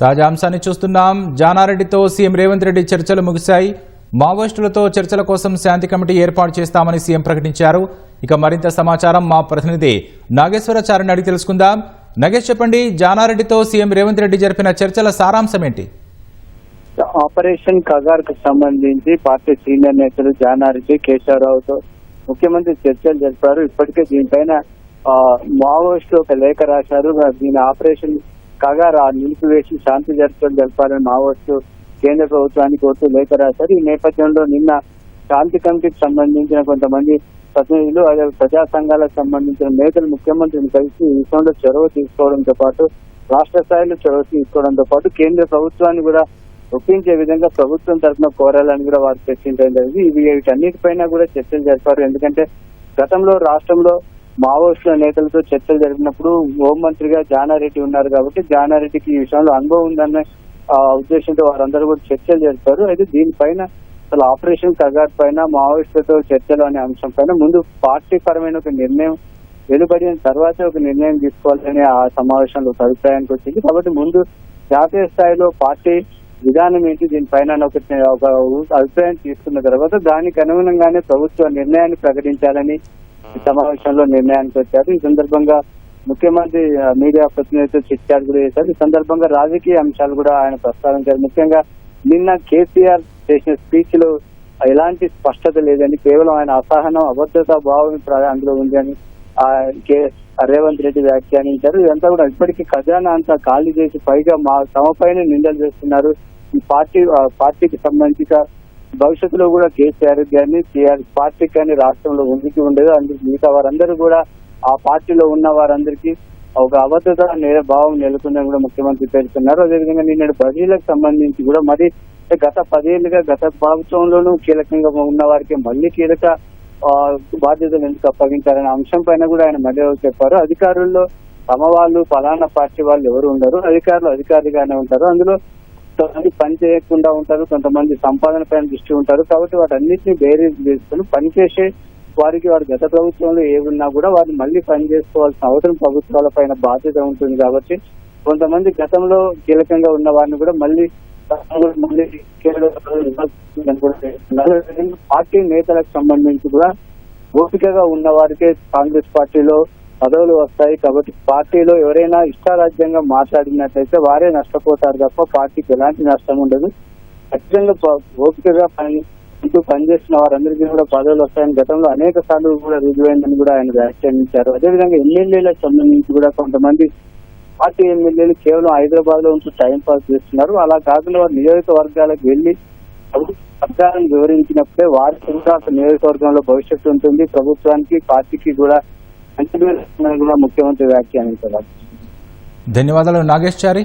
తాజా అంశాన్ని చూస్తున్నాం. జానారెడ్డితో సీఎం రేవంత్ రెడ్డి చర్చలు ముగిశాయి. మావోయిస్టులతో చర్చల కోసం శాంతి కమిటీ ఏర్పాటు చేస్తామని సీఎం ప్రకటించారు. ఇక మరింత సమాచారం మా ప్రతినిధి నాగేశ్వరాచారిని అడిగి తెలుసుకుందాం. నగేష్, చెప్పండి, జానారెడ్డితో సీఎం రేవంత్ రెడ్డి జరిపిన చర్చల సారాంశం ఏంటి? ఆపరేషన్ కగార్ కు సంబంధించి పార్టీ సీనియర్ నేతలు జానారెడ్డి, కేశవరావుతో ముఖ్యమంత్రి చర్చలు జరిపారు. ఇప్పటికే దీనిపైన మావోయిస్టులు ఒక లేఖ రాశారు. దీని ఆపరేషన్ కగార్ నిలిపివేసి శాంతి చర్చలు జరపాలని మావోయిస్టులు కేంద్ర ప్రభుత్వానికి కోరుతూ లేఖ రాశారు. ఈ నేపథ్యంలో నిన్న శాంతి కమిటీకి సంబంధించిన కొంతమంది ప్రతినిధులు, అదే ప్రజా సంఘాలకు సంబంధించిన నేతలు ముఖ్యమంత్రిని కలిసి ఈ విషయంలో చొరవ తీసుకోవడంతో పాటు రాష్ట్ర స్థాయిలో చొరవ తీసుకోవడంతో పాటు కేంద్ర ప్రభుత్వాన్ని కూడా ఒప్పించే విధంగా ప్రభుత్వం తరఫున కోరాలని కూడా వారు చర్చించడం జరిగింది. వీటన్నిటిపైన కూడా చర్చలు జరిపారు. ఎందుకంటే గతంలో రాష్ట్రంలో మావోయిస్టుల నేతలతో చర్చలు జరిపినప్పుడు హోంమంత్రిగా జానారెడ్డి ఉన్నారు కాబట్టి జానారెడ్డికి ఈ విషయంలో అనుభవం ఉందన్న ఉద్దేశంతో వారందరూ కూడా చర్చలు జరిపారు. అయితే దీనిపైన అసలు ఆపరేషన్ కగార్ పైన మావోయిస్టులతో చర్చలు అనే అంశం పైన ముందు పార్టీ పరమైన ఒక నిర్ణయం వెలువడిన తర్వాత ఒక నిర్ణయం తీసుకోవాలని ఆ సమావేశంలో ఒక అభిప్రాయానికి వచ్చింది. కాబట్టి ముందు జాతీయ స్థాయిలో పార్టీ విధానం ఏంటి, దీనిపైన ఒక అభిప్రాయం తీసుకున్న తర్వాత దానికి అనుగుణంగానే ప్రభుత్వ నిర్ణయాన్ని ప్రకటించాలని ఈ సమావేశంలో నిర్ణయానికి వచ్చారు. ఈ సందర్భంగా ముఖ్యమంత్రి మీడియా ప్రతినిధులతో చిట్చాట్ కూడా చేశారు. ఈ సందర్భంగా రాజకీయ అంశాలు కూడా ఆయన ప్రస్తావించారు. ముఖ్యంగా నిన్న కేసీఆర్ చేసిన స్పీచ్ లో ఎలాంటి స్పష్టత లేదని, కేవలం ఆయన అసహనం, అభద్రతా భావం అందులో ఉందని రేవంత్ రెడ్డి వ్యాఖ్యానించారు. ఇదంతా కూడా ఇప్పటికీ ఖజానా అంతా ఖాళీ చేసి పైగా తమ పైన నిందలు చేస్తున్నారు. ఈ పార్టీకి సంబంధించిన భవిష్యత్తులో కూడా కేసీఆర్ కానీ పార్టీకి కానీ రాష్ట్రంలో ఉనికి ఉండదు. అందుకు మిగతా వారందరూ కూడా ఆ పార్టీలో ఉన్న వారందరికీ ఒక అభద్రత భావం నెలకొందని కూడా ముఖ్యమంత్రి పేర్కొన్నారు. అదేవిధంగా నిన్నటి బదిలీలకు సంబంధించి కూడా మరి గత 10 ఏళ్లుగా గత ప్రభుత్వంలోనూ కీలకంగా ఉన్న వారికి మళ్లీ కీలక బాధ్యతలు ఎందుకు అప్పగించారనే అంశం పైన కూడా ఆయన మళ్ళీ చెప్పారు. అధికారుల్లో తమ వాళ్ళు ఫలానా పార్టీ వాళ్ళు ఎవరు ఉండరు, అధికారులు అధికారిగానే ఉంటారు. అందులో కొంతమంది పని చేయకుండా ఉంటారు, కొంతమంది సంపాదన పైన దృష్టి ఉంటారు. కాబట్టి వాటన్నిటిని బేరీజ్ చేసుకుని పనిచేసే వారికి వారి గత ప్రభుత్వంలో ఏమున్నా కూడా వారిని మళ్ళీ పని చేసుకోవాల్సిన అవసరం ప్రభుత్వాల పైన బాధ్యత ఉంటుంది. కాబట్టి కొంతమంది గతంలో కీలకంగా ఉన్న వారిని కూడా మళ్ళీ పార్టీ నేతలకు సంబంధించి కూడా ఓపికగా ఉన్న వారికే కాంగ్రెస్ పార్టీలో పదవులు వస్తాయి. కాబట్టి పార్టీలో ఎవరైనా ఇష్టారాజ్యంగా మాట్లాడినట్లయితే వారే నష్టపోతారు తప్ప పార్టీకి ఎలాంటి నష్టం ఉండదు. ఖచ్చితంగా ఓపికగా పనిచేస్తున్న వారందరికీ కూడా పదవులు వస్తాయని గతంలో అనేక సార్లు కూడా రుజువైందని కూడా ఆయన వ్యాఖ్యానించారు. అదేవిధంగా ఎమ్మెల్యేలకు సంబంధించి కూడా కొంతమంది పార్టీ ఎమ్మెల్యేలు కేవలం హైదరాబాద్ లో ఉంటూ టైం పాస్ చేస్తున్నారు. అలా కాకుండా వారు నియోజకవర్గాలకు వెళ్లి సర్కారం వివరించినప్పుడే వారికి కూడా నియోజకవర్గంలో భవిష్యత్తు ఉంటుంది, ప్రభుత్వానికి పార్టీకి కూడా మంచి కూడా ముఖ్యమంత్రి వ్యాఖ్యానించారు. ధన్యవాదాలు నాగేష్ చారి.